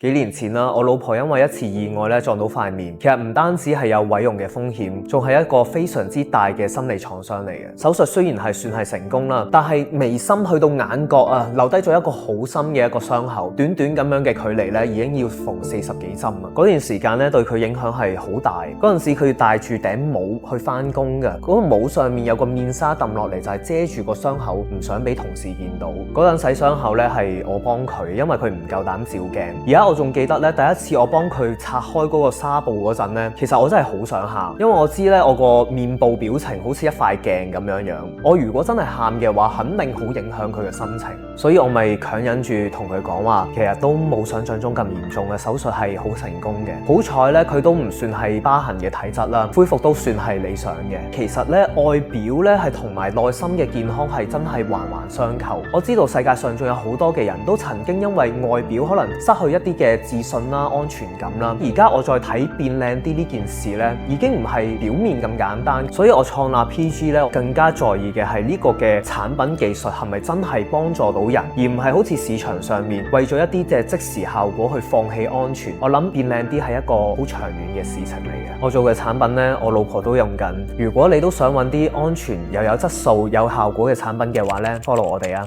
幾年前啦，我老婆因為一次意外咧撞到塊面，其實唔單止係有毀容嘅風險，仲係一個非常之大嘅心理創傷嚟嘅。手術雖然係算係成功啦，但係眉心去到眼角啊，留低咗一個好深嘅一個傷口。短短咁樣嘅距離咧，已經要縫40幾針啊！嗰段時間咧對佢影響係好大。嗰陣時佢要戴住頂帽去翻工嘅，嗰個帽上面有個面紗抌落嚟，就係遮住個傷口，唔想俾同事見到。嗰陣洗傷口咧係我幫佢，因為佢唔夠膽照鏡。而家我仲記得咧，第一次我幫佢拆開嗰個紗布嗰陣咧，其實我真係好想喊，因為我知咧我個面部表情好似一塊鏡咁樣樣。我如果真係喊嘅話，肯定好影響佢嘅心情，所以我咪強忍住同佢講話，其實都冇想象中咁嚴重嘅，手術係好成功嘅。好彩咧，佢都唔算係疤痕嘅體質啦，恢復都算係理想嘅。其實咧，外表咧係同埋內心嘅健康係真係環環相扣。我知道世界上仲有好多嘅人都曾經因為外表可能失去一啲嘅自信啦、安全感啦。而家我再睇變靚啲呢件事咧，已經唔係表面咁簡單。所以我創立 PG 咧，更加在意嘅係呢個嘅產品技術係咪真係幫助到人，而唔係好似市場上面為咗一啲嘅即時效果去放棄安全。我諗變靚啲係一個好長遠嘅事情嚟嘅。我做嘅產品咧，我老婆都用緊。如果你都想揾啲安全又有質素、有效果嘅產品嘅話咧，follow我哋啊！